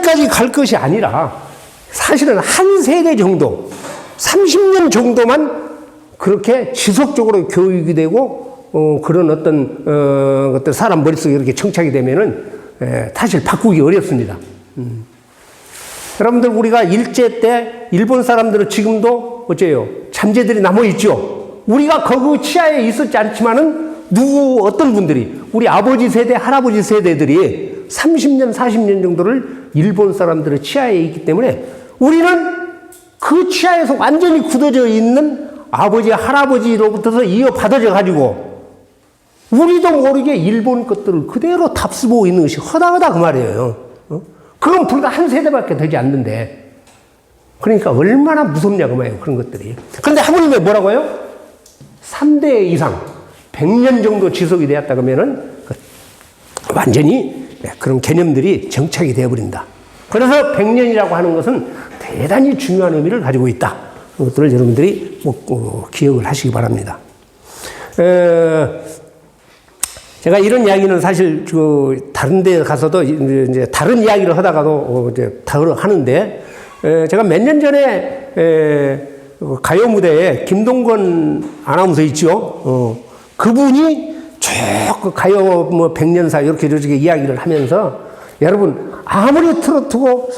거기까지 갈 것이 아니라 사실은 한 세대 정도, 30년 정도만 그렇게 지속적으로 교육이 되고 그런 어떤 사람 머릿속에 이렇게 정착이 되면은 사실 바꾸기 어렵습니다. 여러분들 우리가 일제 때 일본 사람들은 지금도 어째요? 잔재들이 남아 있죠. 우리가 거기 치하에 있었지 않지만은 어떤 분들이 우리 아버지 세대, 할아버지 세대들이 30년, 40년 정도를 일본 사람들의 치하에 있기 때문에 우리는 그 치하에서 완전히 굳어져 있는 아버지, 할아버지로부터 이어받아져 가지고 우리도 모르게 일본 것들을 그대로 답습하고 있는 것이 허다하다 그 말이에요. 그건 불과 한 세대밖에 되지 않는데 그러니까 얼마나 무섭냐 그 말이에요. 그런 것들이. 그런데 하물며 뭐라고요? 3대 이상 100년 정도 지속이 되었다 그러면은 완전히 그런 개념들이 정착이 되어버린다. 그래서 100년이라고 하는 것은 대단히 중요한 의미를 가지고 있다. 그것들을 여러분들이 꼭 기억을 하시기 바랍니다. 제가 이런 이야기는 사실 다른 데 가서도 이제 다른 이야기를 하다가도 이제 다루어 하는데 제가 몇 년 전에 가요 무대에 김동건 아나운서 있죠. 그분이 쭉 가요 뭐 100년사 이렇게 이야기를 하면서 여러분 아무리 트로트고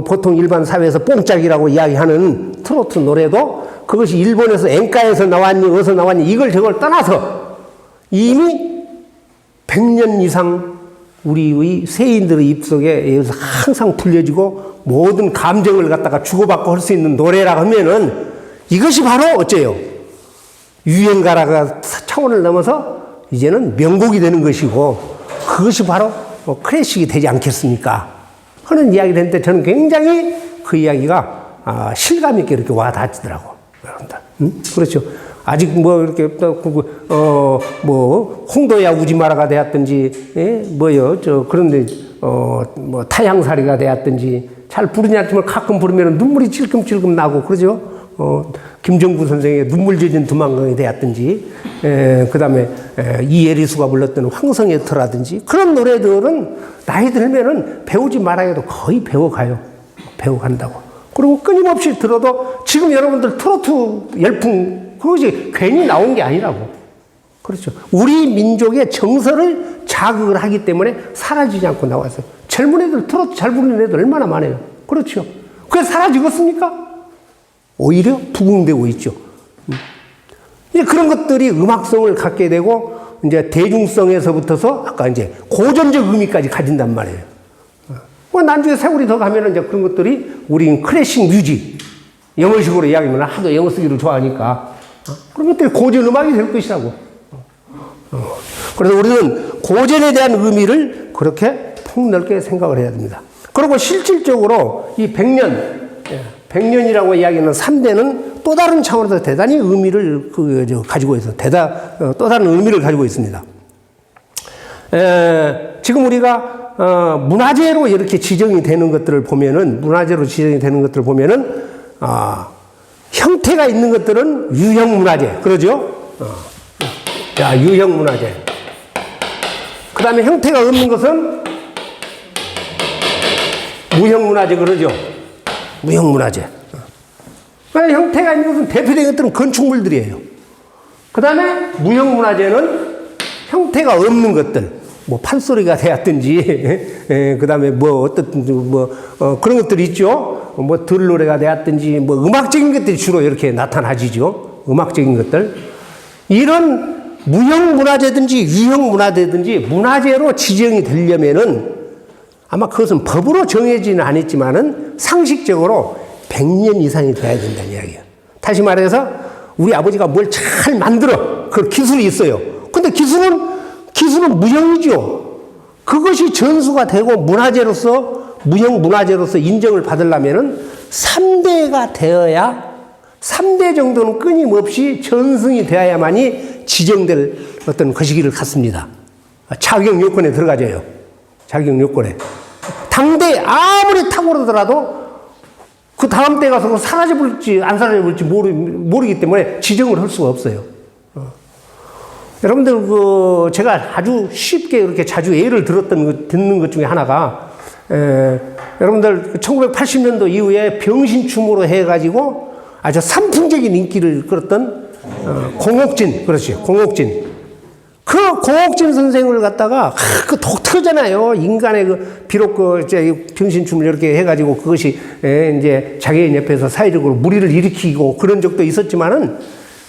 보통 일반 사회에서 뽕짝이라고 이야기하는 트로트 노래도 그것이 일본에서 엔카에서 나왔니 어디서 나왔니 이걸 저걸 떠나서 이미 100년 이상 우리의 세인들의 입속에 항상 불려지고 모든 감정을 갖다가 주고받고 할 수 있는 노래라 하면은 이것이 바로 어째요? 유행가라가 차원을 넘어서 이제는 명곡이 되는 것이고 그것이 바로 클래식이 되지 않겠습니까? 하는 이야기를 했는데 저는 굉장히 그 이야기가 실감 있게 이렇게 와 닿지더라고. 여러분들. 그렇죠. 아직 뭐 이렇게 뭐 홍도야 우지마라가 되었든지 그런데 뭐 타향살이가 되었든지 잘 부르지 않지만 가끔 부르면 눈물이 찔끔찔끔 나고 그러죠. 김정구 선생의 눈물 젖은 두만강이 되었든지 그다음에 이예리수가 불렀던 황성의 터라든지 그런 노래들은 나이 들면은 배우지 말아야 해도 거의 배워간다고. 그리고 끊임없이 들어도 지금 여러분들 트로트 열풍 그것이 괜히 나온 게 아니라고. 그렇죠. 우리 민족의 정서를 자극을 하기 때문에 사라지지 않고 나와서 젊은 애들 트로트 잘 부르는 애들 얼마나 많아요. 그렇죠. 그게 사라지겠습니까? 오히려 부흥되고 있죠. 이제 그런 것들이 음악성을 갖게 되고 이제 대중성에서부터서 아까 이제 고전적 의미까지 가진단 말이에요. 나중에 세월이 더 가면은 이제 그런 것들이 우리 클래식 뮤직 영어식으로 이야기하면 하도 영어 쓰기를 좋아하니까 그런 것들이 고전 음악이 될 것이라고. 그래서 우리는 고전에 대한 의미를 그렇게 폭넓게 생각을 해야 됩니다. 그리고 실질적으로 이 100년이라고 이야기하는 3대는 또 다른 차원에서 대단히 의미를 가지고 있어요. 또 다른 의미를 가지고 있습니다. 지금 우리가 문화재로 이렇게 지정이 되는 것들을 보면은 형태가 있는 것들은 유형 문화재 그러죠? 자, 유형 문화재. 그 다음에 형태가 없는 것은 무형 문화재 그러죠? 무형 문화재. 형태가 있는 것은 대표적인 것들은 건축물들이에요. 그 다음에 무형 문화재는 형태가 없는 것들. 뭐 판소리가 되었든지, 그 다음에 그런 것들이 있죠. 뭐 들노래가 되었든지, 뭐 음악적인 것들이 주로 이렇게 나타나지죠. 음악적인 것들. 이런 무형 문화재든지 유형 문화재든지 문화재로 지정이 되려면은 아마 그것은 법으로 정해지는 않았지만은 상식적으로 100년 이상이 돼야 된다는 이야기예요. 다시 말해서 우리 아버지가 뭘 잘 만들어. 그 기술이 있어요. 근데 기술은 무형이죠. 그것이 전수가 되고 무형 문화재로서 인정을 받으려면은 3대가 되어야 3대 정도는 끊임없이 전승이 되어야만이 지정될 어떤 것이기를 갖습니다. 자격 요건에 들어가져요. 자격 요건에. 당대 아무리 탁월하더라도 그 다음 때 가서 사라져버릴지 안 사라져버릴지 모르기 때문에 지정을 할 수가 없어요. 여러분들 제가 아주 쉽게 이렇게 자주 예를 듣는 것 중에 하나가 여러분들 1980년도 이후에 병신춤으로 해가지고 아주 산풍적인 인기를 끌었던 공옥진, 그렇지, 공옥진. 그 공옥진 선생을 갖다가 그 독특하잖아요. 인간의 비록 이제 병신춤을 이렇게 해가지고 그것이 이제 자기의 옆에서 사회적으로 무리를 일으키고 그런 적도 있었지만은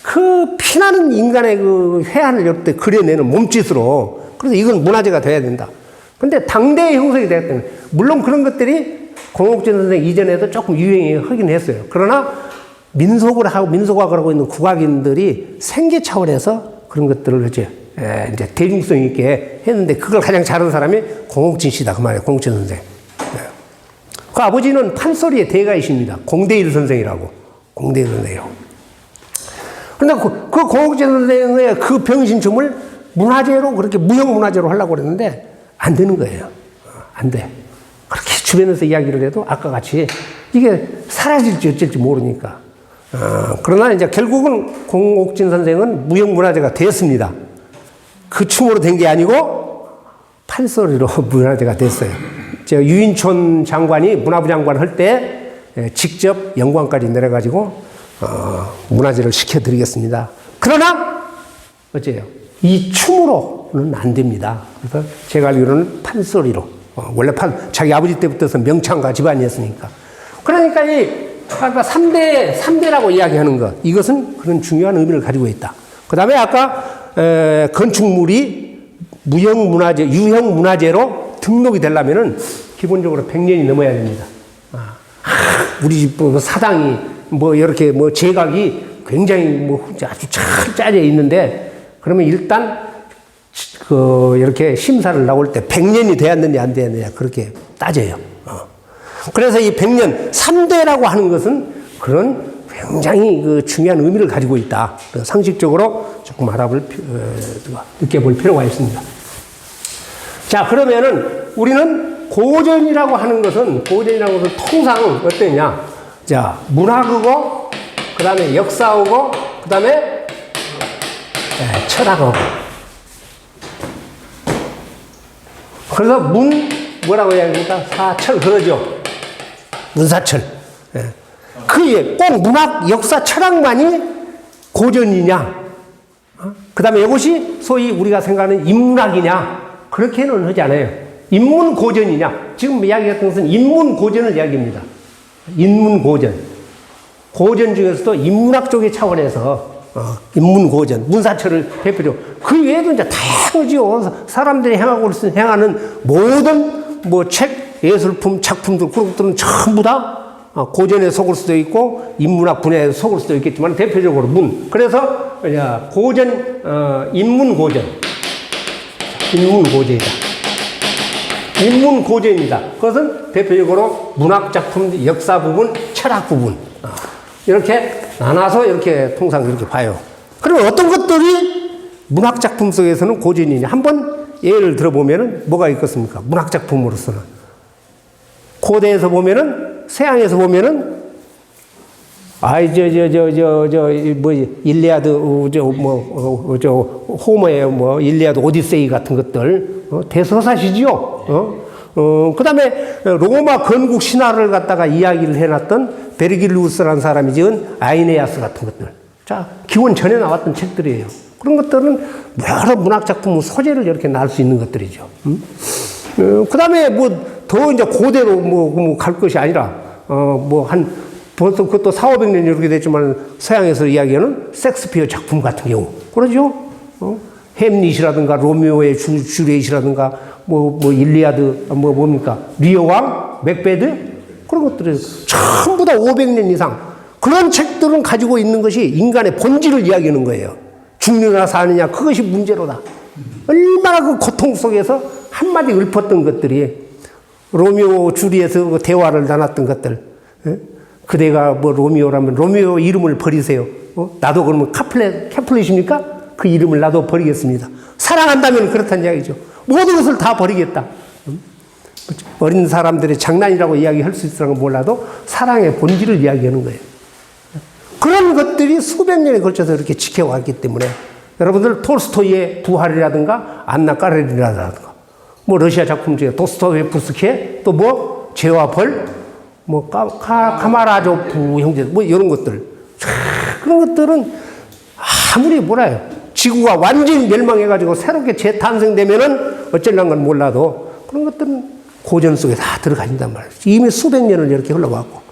그 피나는 인간의 그 해안을 옆에 그려내는 몸짓으로, 그래서 이건 문화재가 돼야 된다. 근데 당대의 형성이 되었다면, 물론 그런 것들이 공옥진 선생 이전에도 조금 유행이 하긴 했어요. 그러나 민속학을 하고 있는 국악인들이 생계 차원에서 그런 것들을 이제 대중성 있게 했는데, 그걸 가장 잘하는 사람이 공옥진 씨다. 그 말이에요. 공옥진 선생. 그 아버지는 판소리의 대가이십니다. 공대일 선생이라고. 공대일 선생이라고. 그런데 그 공옥진 선생의 그 병신춤을 문화재로, 그렇게 무형문화재로 하려고 그랬는데 안 되는 거예요. 안 돼. 그렇게 주변에서 이야기를 해도 아까 같이 이게 사라질지 어쩔지 모르니까. 그러나 이제 결국은 공옥진 선생은 무형문화재가 되었습니다. 그 춤으로 된 게 아니고 판소리로 문화재가 됐어요. 유인촌 장관이 문화부 장관 할 때 직접 영광까지 내려가지고 문화재를 시켜드리겠습니다. 그러나 어째요? 이 춤으로는 안 됩니다. 그래서 제가 알기로는 판소리로, 원래 자기 아버지 때부터 명창가 집안이었으니까. 그러니까 이 3대라고 이야기하는 것, 이것은 그런 중요한 의미를 가지고 있다. 그 다음에 아까 건축물이 무형문화재, 유형문화재로 등록이 되려면은 기본적으로 100년이 넘어야 됩니다. 우리 집 사당이 이렇게 제각이 굉장히 아주 잘 짜져 있는데, 그러면 일단 이렇게 심사를 나올 때 100년이 되었느냐 안 되었느냐 그렇게 따져요. 그래서 이 100년 3대라고 하는 것은 그런 굉장히 중요한 의미를 가지고 있다. 상식적으로 조금 느껴볼 필요가 있습니다. 자, 그러면은 우리는 고전이라고 하는 것은 통상 어떠냐? 자, 문학이고, 그 다음에 역사하고, 그 다음에 철학하고. 그래서 뭐라고 해야 됩니까? 사철, 그러죠. 문사철. 그게 꼭 문학, 역사, 철학만이 고전이냐? 그 다음에 이것이 소위 우리가 생각하는 인문학이냐? 그렇게는 하지 않아요. 인문고전이냐? 지금 이야기했던 것은 인문고전을 이야기합니다. 인문고전. 고전 중에서도 인문학 쪽의 차원에서 인문고전, 문사철을 대표적으로. 그 외에도 이제 다양하죠. 사람들이 행하는 모든 책, 예술품, 작품들, 그런 것들은 전부 다 고전에 속을 수도 있고 인문학 분야에 속을 수도 있겠지만 대표적으로 그래서 고전, 인문고전. 인문고전이다. 인문고전이다. 그것은 대표적으로 문학작품, 역사 부분, 철학 부분. 이렇게 나눠서 이렇게 통상 이렇게 봐요. 그러면 어떤 것들이 문학작품 속에서는 고전이냐? 한번 예를 들어보면은 뭐가 있겠습니까? 문학작품으로서는. 고대에서 보면은, 서양에서 보면은, 일리아드, 호머의 일리아드 오디세이 같은 것들, 대서사시지요. 그 다음에 로마 건국 신화를 갖다가 이야기를 해놨던 베르길루스라는 사람이 지은 아이네아스 같은 것들. 자, 기원 전에 나왔던 책들이에요. 그런 것들은 여러 문학작품 소재를 이렇게 날 수 있는 것들이죠. 그 다음에 더 이제 고대로 갈 것이 아니라, 벌써 그것도 400~500년 이렇게 됐지만 서양에서 이야기하는 섹스피어 작품 같은 경우. 그러죠? 햄릿이라든가 로미오의 주리엣이라든가 일리아드, 뭡니까? 리어왕, 맥베드? 그런 것들이 전부 다 500년 이상. 그런 책들은 가지고 있는 것이 인간의 본질을 이야기하는 거예요. 죽느냐 사느냐, 그것이 문제로다. 얼마나 그 고통 속에서 한마디 읊었던 것들이 로미오 주리엣의 대화를 나눴던 것들. 그대가 로미오라면 로미오 이름을 버리세요. 나도 그러면 캐플렛입니까? 그 이름을 나도 버리겠습니다. 사랑한다면 그렇다는 이야기죠. 모든 것을 다 버리겠다. 어린 사람들의 장난이라고 이야기할 수 있으라는 건 몰라도 사랑의 본질을 이야기하는 거예요. 그런 것들이 수백 년에 걸쳐서 이렇게 지켜왔기 때문에 여러분들 톨스토이의 부활이라든가 안나 까레리나라든가 뭐 러시아 작품 중에 도스토옙스키의 또 뭐 죄와 벌, 뭐 카마라조프 형제 뭐 이런 것들. 그런 것들은 아무리 뭐라요. 지구가 완전히 멸망해가지고 새롭게 재탄생되면은 어쩌려는 건 몰라도 그런 것들은 고전 속에 다 들어가진단 말이에요. 이미 수백 년을 이렇게 흘러왔고.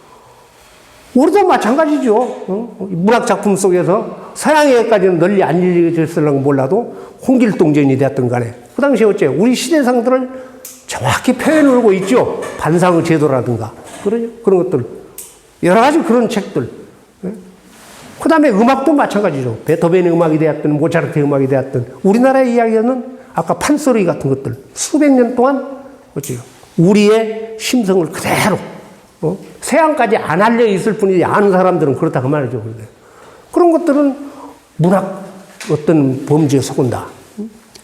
우리도 마찬가지죠. 문학 작품 속에서 서양에까지는 널리 안 알려졌을려면 몰라도 홍길동전이 되었던 간에 그 당시에 어째 우리 시대상들을 정확히 표현을 하고 있죠. 반상의 제도라든가 그런 것들 여러 가지 그런 책들. 그 다음에 음악도 마찬가지죠. 베토벤의 음악이 되었든 모차르트의 음악이 되었든 우리나라의 이야기는 아까 판소리 같은 것들 수백 년 동안 어째요. 우리의 심성을 그대로 서양까지 안 알려 있을 뿐이지 아는 사람들은 그렇다 그 말이죠. 그런 것들은 문학 어떤 범주에 속은다.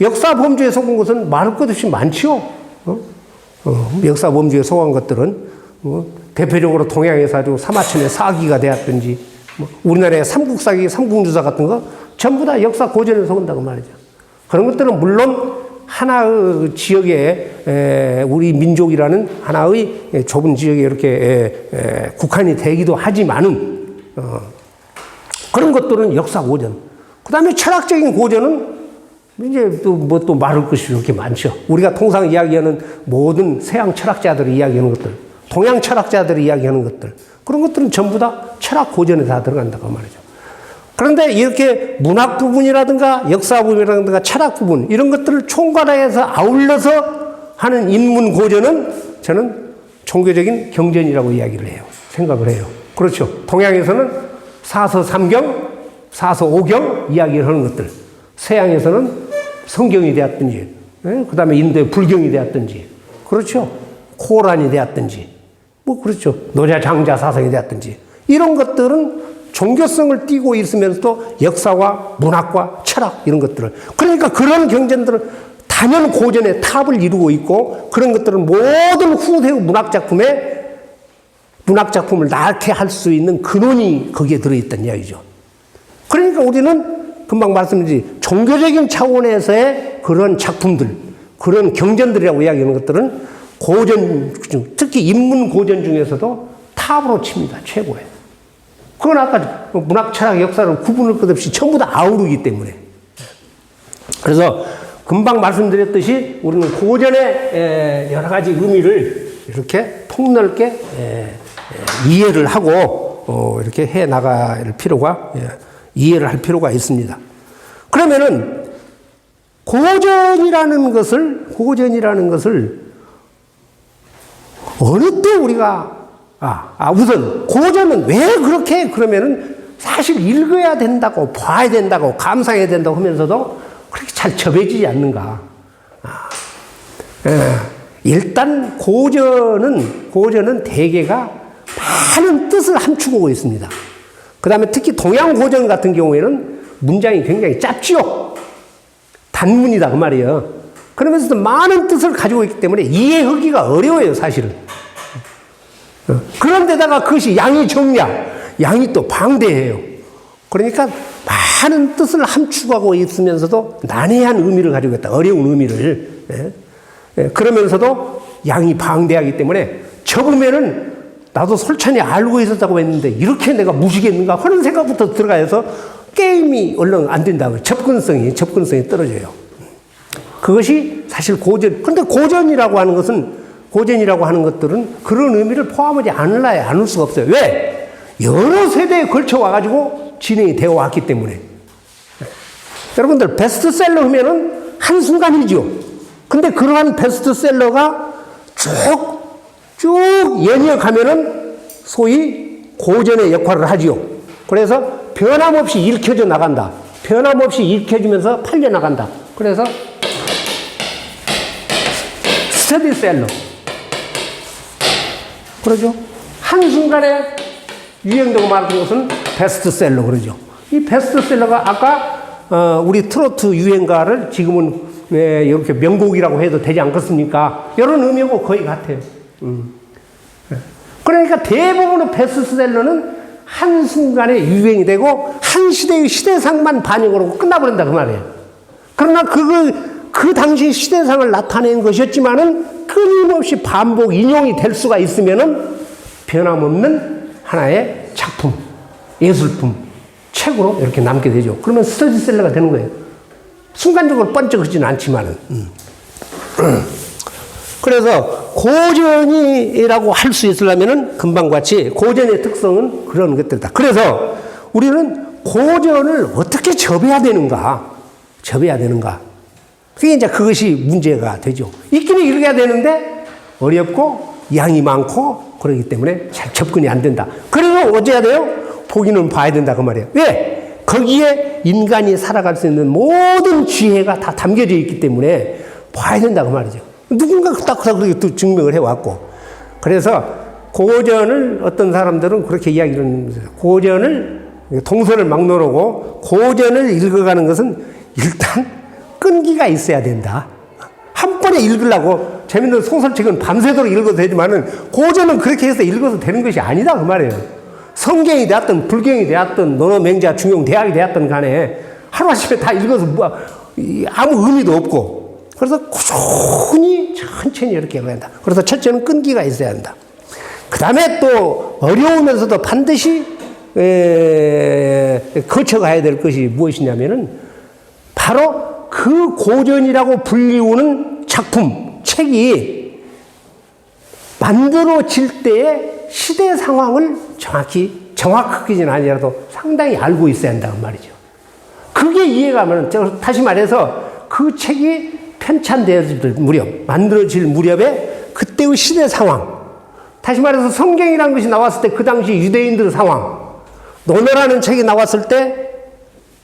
역사 범주에 속은 것은 말할 것 없이 많지요. 역사 범주에 속한 것들은 대표적으로 동양에서 아주 사마천의 사기가 되었든지 우리나라의 삼국사기, 삼국유사 같은 거 전부 다 역사 고전에 속은다고 말이죠. 그런 것들은 물론 하나의 지역에 우리 민족이라는 하나의 좁은 지역에 이렇게 국한이 되기도 하지만은 그런 것들은 역사 고전. 그 다음에 철학적인 고전은 이제 또 말할 것이 그렇게 많죠. 우리가 통상 이야기하는 모든 서양 철학자들이 이야기하는 것들, 동양 철학자들이 이야기하는 것들, 그런 것들은 전부 다 철학 고전에 다 들어간다고 말이죠. 그런데 이렇게 문학 부분이라든가 역사 부분이라든가 철학 부분 이런 것들을 총괄해서 아울러서 하는 인문 고전은 저는 종교적인 경전이라고 이야기를 해요. 생각을 해요. 그렇죠. 동양에서는 사서 삼경, 사서 오경 이야기를 하는 것들. 서양에서는 성경이 되었든지, 그 다음에 인도의 불경이 되었든지, 그렇죠. 코란이 되었든지, 뭐 그렇죠. 노자 장자 사상이 되었든지 이런 것들은 종교성을 띠고 있으면서도 역사와 문학과 철학 이런 것들을 그러니까 그런 경전들은 단연 고전의 탑을 이루고 있고 그런 것들은 모든 후대 문학 작품을 낳게 할 수 있는 근원이 거기에 들어있다는 이야기죠. 그러니까 우리는 금방 말씀드린 종교적인 차원에서의 그런 작품들, 그런 경전들이라고 이야기하는 것들은 고전 중, 특히 인문 고전 중에서도 탑으로 칩니다. 최고예요. 그건 아까 문학, 철학, 역사를 구분할 것 없이 전부 다 아우르기 때문에. 그래서 금방 말씀드렸듯이 우리는 고전의 여러 가지 의미를 이렇게 폭넓게 이해를 하고 이렇게 해 나갈 필요가 이해를 할 필요가 있습니다. 그러면은 고전이라는 것을 어느 때 우리가 우선 고전은 왜 그렇게 그러면은 사실 읽어야 된다고 봐야 된다고 감상해야 된다고 하면서도 그렇게 잘 접해지지 않는가? 일단 고전은 대개가 많은 뜻을 함축하고 있습니다. 그 다음에 특히 동양 고전 같은 경우에는 문장이 굉장히 짧지요. 단문이다 그 말이에요. 그러면서도 많은 뜻을 가지고 있기 때문에 이해하기가 어려워요 사실은. 그런데다가 그것이 양이 적냐, 양이 또 방대해요. 그러니까 많은 뜻을 함축하고 있으면서도 난해한 의미를 가지고 있다. 어려운 의미를. 그러면서도 양이 방대하기 때문에 접으면은 나도 솔찬히 알고 있었다고 했는데 이렇게 내가 무시겠는가 하는 생각부터 들어가서 게임이 얼른 안 된다고. 접근성이 떨어져요. 그것이 사실 고전. 근데 고전이라고 하는 것들은 그런 의미를 포함하지 않을 수가 없어요. 왜? 여러 세대에 걸쳐 와가지고 진행이 되어 왔기 때문에. 여러분들 베스트셀러 하면은 한순간이죠. 근데 그러한 베스트셀러가 쭉 연이어가면은 소위 고전의 역할을 하지요. 그래서 변함없이 읽혀져 나간다. 변함없이 읽혀지면서 팔려 나간다. 그래서 스터디셀러. 그러죠. 한순간에 유행되고 말하는 것은 베스트셀러 그러죠. 이 베스트셀러가 아까 우리 트로트 유행가를 지금은 이렇게 명곡이라고 해도 되지 않겠습니까? 이런 의미하고 거의 같아요. 그러니까 대부분의 베스트셀러는 한순간에 유행이 되고 한 시대의 시대상만 반영을 하고 끝나버린다 그 말이에요. 그러나 그 당시 시대상을 나타낸 것이었지만은 끊임없이 반복 인용이 될 수가 있으면은 변함없는 하나의 작품, 예술품, 책으로 이렇게 남게 되죠. 그러면 스터디셀러가 되는 거예요. 순간적으로 번쩍하지는 않지만은. 그래서 고전이라고 할 수 있으려면은 금방 같이 고전의 특성은 그런 것들이다. 그래서 우리는 고전을 어떻게 접해야 되는가? 접해야 되는가? 그게 이제 그것이 문제가 되죠. 읽기는 읽어야 되는데 어렵고 양이 많고 그러기 때문에 잘 접근이 안 된다. 그래서 어째야 돼요? 보기는 봐야 된다 그 말이에요. 왜? 거기에 인간이 살아갈 수 있는 모든 지혜가 다 담겨져 있기 때문에 봐야 된다 그 말이죠. 누군가 딱 그렇게 또 증명을 해왔고. 그래서 고전을 어떤 사람들은 그렇게 이야기를 하는 거예요. 고전을 동서를 막론하고 고전을 읽어가는 것은 일단 끈기가 있어야 된다. 한 번에 읽으려고 재밌는 소설책은 밤새도록 읽어도 되지만은 고전은 그렇게 해서 읽어도 되는 것이 아니다 그 말이에요. 성경이 되었든 불경이 되었든 논어 맹자 중용 대학이 되었든 간에 하루아침에 다 읽어서 뭐 아무 의미도 없고 그래서 꾸준히 천천히 이렇게 해야 한다. 그래서 첫째는 끈기가 있어야 한다. 그 다음에 또 어려우면서도 반드시 거쳐가야 될 것이 무엇이냐면은 바로 그 고전이라고 불리우는 작품, 책이 만들어질 때의 시대 상황을 정확하게는 아니라도 상당히 알고 있어야 한다는 말이죠. 그게 이해가 가면, 다시 말해서 그 책이 편찬되어질 무렵, 만들어질 무렵에 그때의 시대 상황, 다시 말해서 성경이라는 것이 나왔을 때 그 당시 유대인들 상황, 논어라는 책이 나왔을 때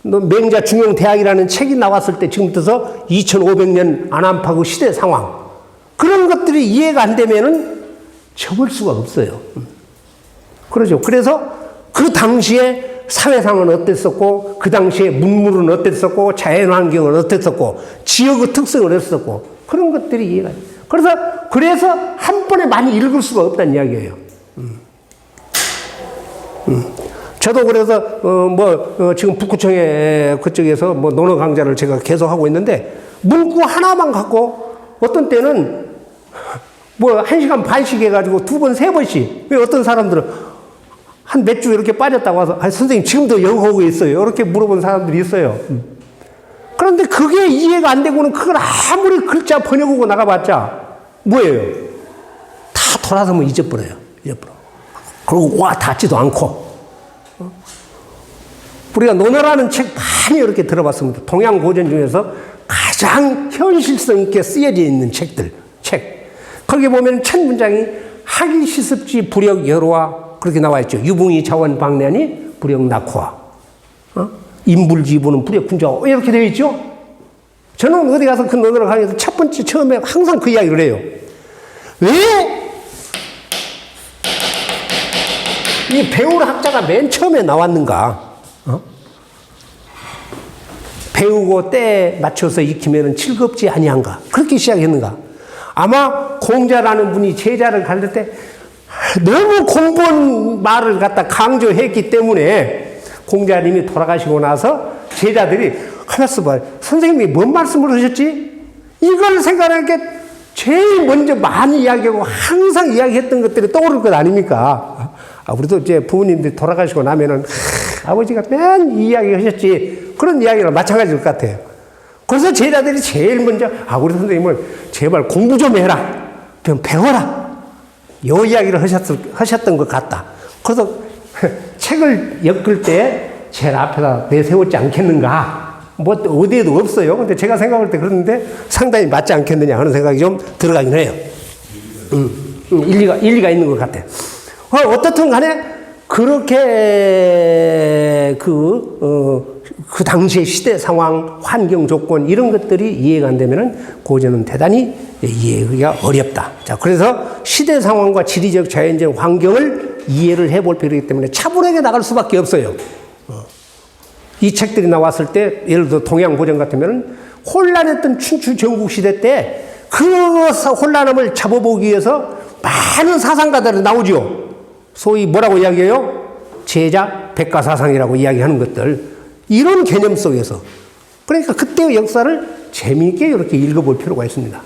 맹자 중용 대학이라는 책이 나왔을 때 지금부터 2500년 안암파고 시대 상황 그런 것들이 이해가 안 되면은 접을 수가 없어요. 그러죠. 그래서 그 당시에 사회상은 어땠었고 그 당시에 문물은 어땠었고 자연환경은 어땠었고 지역의 특성은 어땠었고 그런 것들이 이해가 돼요. 그래서 한 번에 많이 읽을 수가 없다는 이야기예요. 저도 그래서 지금 북구청에 그쪽에서 논어 강좌를 제가 계속 하고 있는데 문구 하나만 갖고 어떤 때는 1시간 반씩 해가지고 2번, 3번씩 왜 어떤 사람들은 한 몇 주 이렇게 빠졌다고 와서 선생님 지금도 영어 하고 있어요. 이렇게 물어본 사람들이 있어요. 그런데 그게 이해가 안 되고는 그걸 아무리 글자 번역하고 나가봤자 뭐예요? 다 돌아서면 잊어버려요. 그리고 와 닿지도 않고. 우리가 논어라는 책 많이 이렇게 들어봤습니다. 동양 고전 중에서 가장 현실성 있게 쓰여져 있는 책. 거기 보면 첫 문장이 하기 시습지 불역 여로와 그렇게 나와 있죠. 유붕이 자원 방내니 불역 낙화. 인불지부는 불역 군자와 이렇게 되어 있죠. 저는 어디 가서 그 논어를 강의해서 첫 번째 처음에 항상 그 이야기를 해요. 왜 이 배울 학자가 맨 처음에 나왔는가? 배우고 때에 맞춰서 익히면 즐겁지 아니한가? 그렇게 시작했는가? 아마 공자라는 분이 제자를 가르칠 때 너무 공부한 말을 갖다 강조했기 때문에 공자님이 돌아가시고 나서 제자들이 가만있어 봐. 선생님이 뭔 말씀을 하셨지? 이걸 생각하니까 제일 먼저 많이 이야기하고 항상 이야기했던 것들이 떠오를 것 아닙니까? 우리도 이제 부모님들이 돌아가시고 나면은 아버지가 맨 이야기 하셨지. 그런 이야기랑 마찬가지일 것 같아요. 그래서 제자들이 제일 먼저 우리 선생님은 제발 공부 좀 해라. 좀 배워라. 요 이야기를 하셨던 것 같다. 그래서 책을 엮을 때 제일 앞에다 내세웠지 않겠는가. 어디에도 없어요. 근데 제가 생각할 때 그러는데 상당히 맞지 않겠느냐 하는 생각이 좀 들어가긴 해요. 일리가 있는 것 같아요. 어떻든 간에 그렇게 그 당시의 시대 상황, 환경 조건 이런 것들이 이해가 안 되면은 고전은 대단히 이해하기가 어렵다. 자, 그래서 시대 상황과 지리적 자연적 환경을 이해를 해볼 필요이기 때문에 차분하게 나갈 수밖에 없어요. 이 책들이 나왔을 때 예를 들어 동양 고전 같으면은 혼란했던 춘추 전국 시대 때 그 혼란함을 잡아보기 위해서 많은 사상가들이 나오죠. 소위 뭐라고 이야기해요? 제자 백가사상이라고 이야기하는 것들. 이런 개념 속에서. 그러니까 그때의 역사를 재미있게 이렇게 읽어볼 필요가 있습니다.